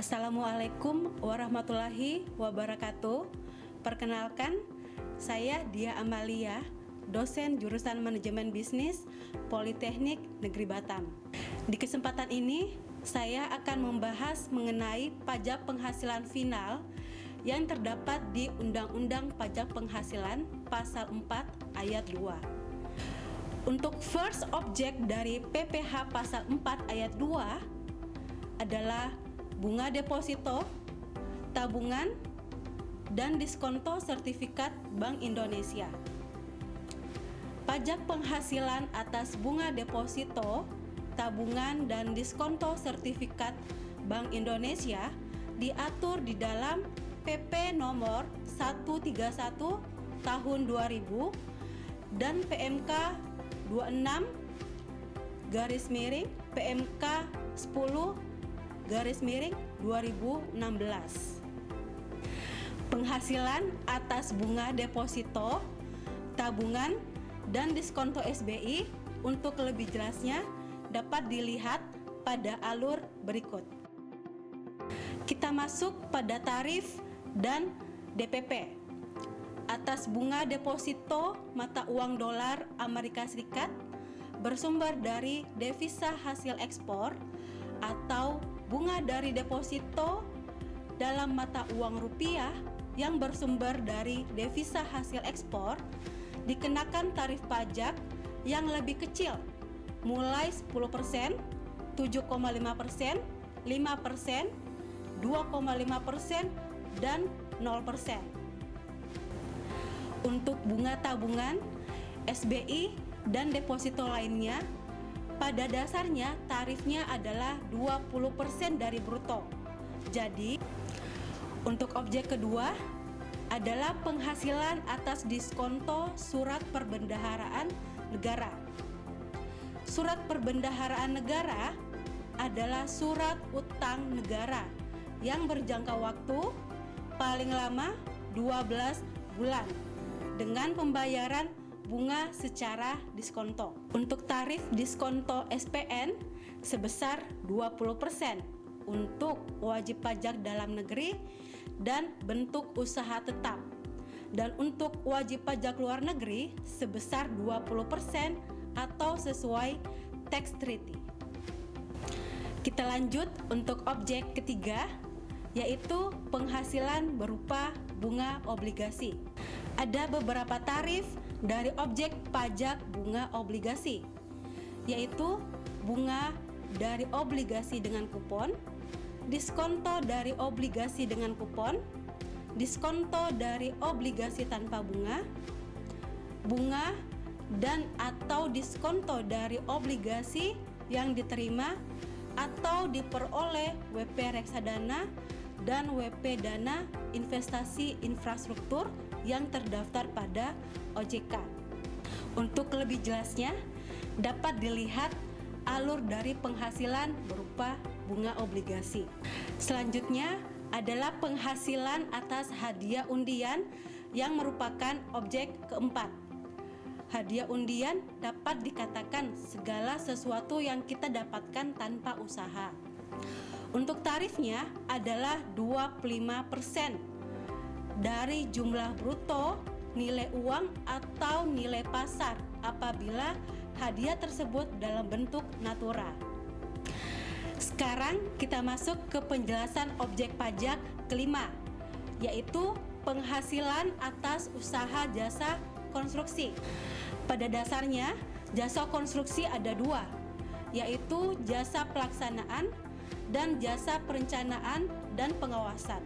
Assalamualaikum warahmatullahi wabarakatuh. Perkenalkan, saya Dia Amalia, dosen jurusan Manajemen Bisnis Politeknik Negeri Batam. Di kesempatan ini, saya akan membahas mengenai pajak penghasilan final yang terdapat di Undang-Undang Pajak Penghasilan Pasal 4 Ayat 2. Untuk first objek dari PPh Pasal 4 Ayat 2 adalah bunga deposito, tabungan, dan diskonto sertifikat Bank Indonesia. Pajak penghasilan atas bunga deposito, tabungan, dan diskonto sertifikat Bank Indonesia diatur di dalam PP nomor 131 tahun 2000 dan PMK 26 PMK 10/2016. Penghasilan atas bunga deposito, tabungan, dan diskonto SBI untuk lebih jelasnya dapat dilihat pada alur berikut. Kita masuk pada tarif dan DPP. Atas bunga deposito mata uang dolar Amerika Serikat bersumber dari devisa hasil ekspor atau bunga dari deposito dalam mata uang rupiah yang bersumber dari devisa hasil ekspor dikenakan tarif pajak yang lebih kecil mulai 10%, 7,5%, 5%, 2,5%, dan 0%. Untuk bunga tabungan, SBI, dan deposito lainnya, pada dasarnya tarifnya adalah 20% dari bruto. Jadi, untuk objek kedua adalah penghasilan atas diskonto surat perbendaharaan negara. Surat perbendaharaan negara adalah surat utang negara yang berjangka waktu paling lama 12 bulan dengan pembayaran bunga secara diskonto. Untuk tarif diskonto SPN sebesar 20% untuk wajib pajak dalam negeri dan bentuk usaha tetap. Dan untuk wajib pajak luar negeri sebesar 20% atau sesuai tax treaty. Kita lanjut untuk objek ketiga, yaitu penghasilan berupa bunga obligasi. Ada beberapa tarif dari objek pajak bunga obligasi, yaitu bunga dari obligasi dengan kupon, diskonto dari obligasi dengan kupon, diskonto dari obligasi tanpa bunga, bunga dan atau diskonto dari obligasi yang diterima atau diperoleh WP reksadana dan WP dana investasi infrastruktur yang terdaftar pada OJK. Untuk lebih jelasnya dapat dilihat alur dari penghasilan berupa bunga obligasi. Selanjutnya adalah penghasilan atas hadiah undian yang merupakan objek keempat. Hadiah undian dapat dikatakan segala sesuatu yang kita dapatkan tanpa usaha. Untuk tarifnya adalah 25% dari jumlah bruto nilai uang atau nilai pasar apabila hadiah tersebut dalam bentuk natura. Sekarang kita masuk ke penjelasan objek pajak kelima, yaitu penghasilan atas usaha jasa konstruksi. Pada dasarnya, jasa konstruksi ada dua, yaitu jasa pelaksanaan dan jasa perencanaan dan pengawasan.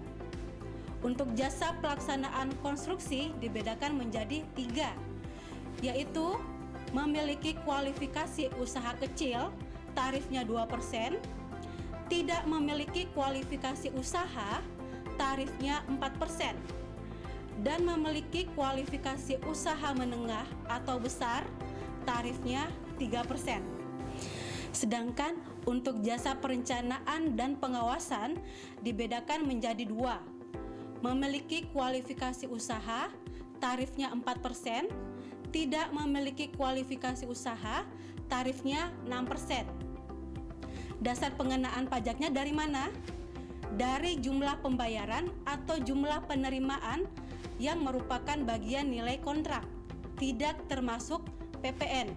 Untuk jasa pelaksanaan konstruksi dibedakan menjadi tiga, yaitu memiliki kualifikasi usaha kecil, tarifnya 2%, tidak memiliki kualifikasi usaha, tarifnya 4%, dan memiliki kualifikasi usaha menengah atau besar, tarifnya 3%. Sedangkan untuk jasa perencanaan dan pengawasan dibedakan menjadi dua, memiliki kualifikasi usaha, tarifnya 4%, tidak memiliki kualifikasi usaha, tarifnya 6%. Dasar pengenaan pajaknya dari mana? dari jumlah pembayaran atau jumlah penerimaan yang merupakan bagian nilai kontrak, tidak termasuk PPN,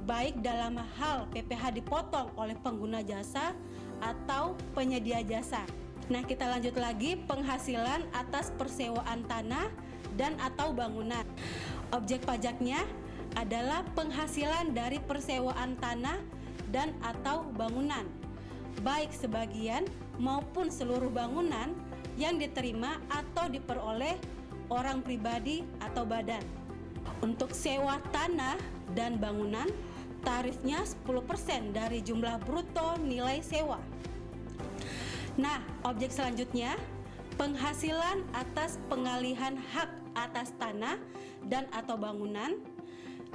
baik dalam hal PPh dipotong oleh pengguna jasa atau penyedia jasa. Nah, kita lanjut lagi, penghasilan atas persewaan tanah dan atau bangunan. Objek pajaknya adalah penghasilan dari persewaan tanah dan atau bangunan, baik sebagian maupun seluruh bangunan yang diterima atau diperoleh orang pribadi atau badan. Untuk sewa tanah dan bangunan, tarifnya 10% dari jumlah bruto nilai sewa. Nah, objek selanjutnya, penghasilan atas pengalihan hak atas tanah dan atau bangunan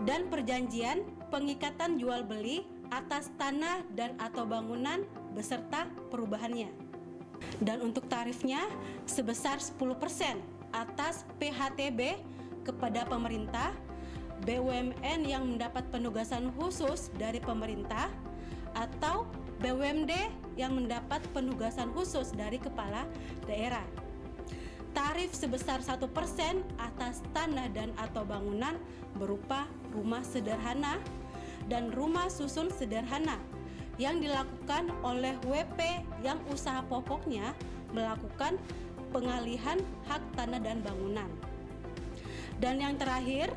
dan perjanjian pengikatan jual beli atas tanah dan atau bangunan beserta perubahannya. Dan untuk tarifnya sebesar 10% atas PHTB kepada pemerintah, BUMN yang mendapat penugasan khusus dari pemerintah, atau BUMD yang mendapat penugasan khusus dari kepala daerah. Tarif sebesar 1% atas tanah dan atau bangunan berupa rumah sederhana dan rumah susun sederhana yang dilakukan oleh WP yang usaha pokoknya melakukan pengalihan hak tanah dan bangunan. Dan yang terakhir,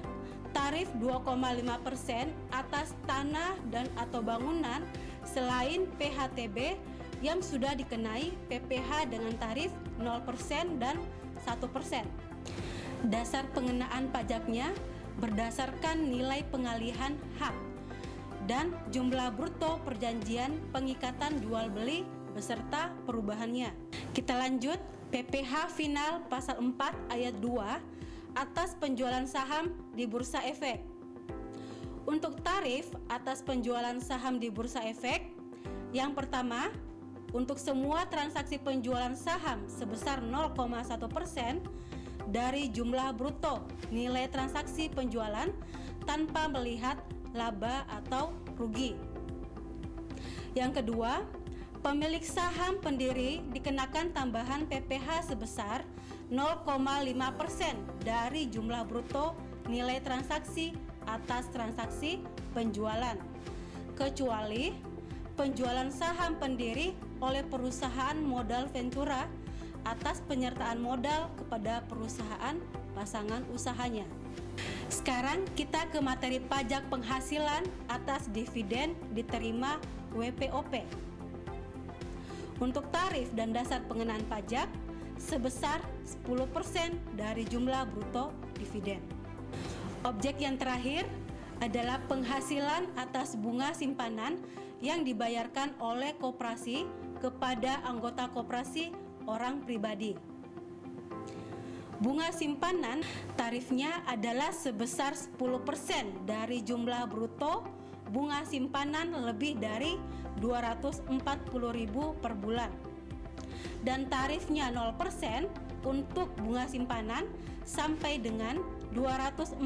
tarif 2,5% atas tanah dan atau bangunan selain PHTB yang sudah dikenai PPh dengan tarif 0% dan 1%. Dasar pengenaan pajaknya berdasarkan nilai pengalihan hak dan jumlah bruto perjanjian pengikatan jual beli beserta perubahannya. Kita lanjut, PPh final pasal 4 ayat 2 atas penjualan saham di Bursa Efek. Untuk tarif atas penjualan saham di Bursa Efek, yang pertama, untuk semua transaksi penjualan saham sebesar 0,1% dari jumlah bruto nilai transaksi penjualan tanpa melihat laba atau rugi. Yang kedua, pemilik saham pendiri dikenakan tambahan PPh sebesar 0,5% dari jumlah bruto nilai transaksi atas transaksi penjualan, kecuali penjualan saham pendiri oleh perusahaan modal Ventura atas penyertaan modal kepada perusahaan pasangan usahanya. Sekarang kita ke materi pajak penghasilan atas dividen diterima WPOP. Untuk tarif dan dasar pengenaan pajak sebesar 10% dari jumlah bruto dividen. Objek yang terakhir adalah penghasilan atas bunga simpanan yang dibayarkan oleh koperasi kepada anggota koperasi orang pribadi. Bunga simpanan tarifnya adalah sebesar 10% dari jumlah bruto bunga simpanan lebih dari 240.000 per bulan. Dan tarifnya 0% untuk bunga simpanan sampai dengan 240.000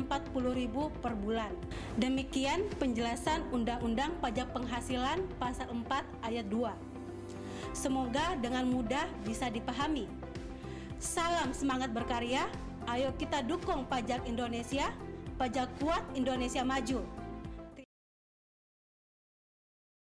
per bulan. Demikian penjelasan Undang-Undang Pajak Penghasilan Pasal 4 Ayat 2. Semoga dengan mudah bisa dipahami. Salam semangat berkarya, ayo kita dukung pajak Indonesia, pajak kuat Indonesia maju.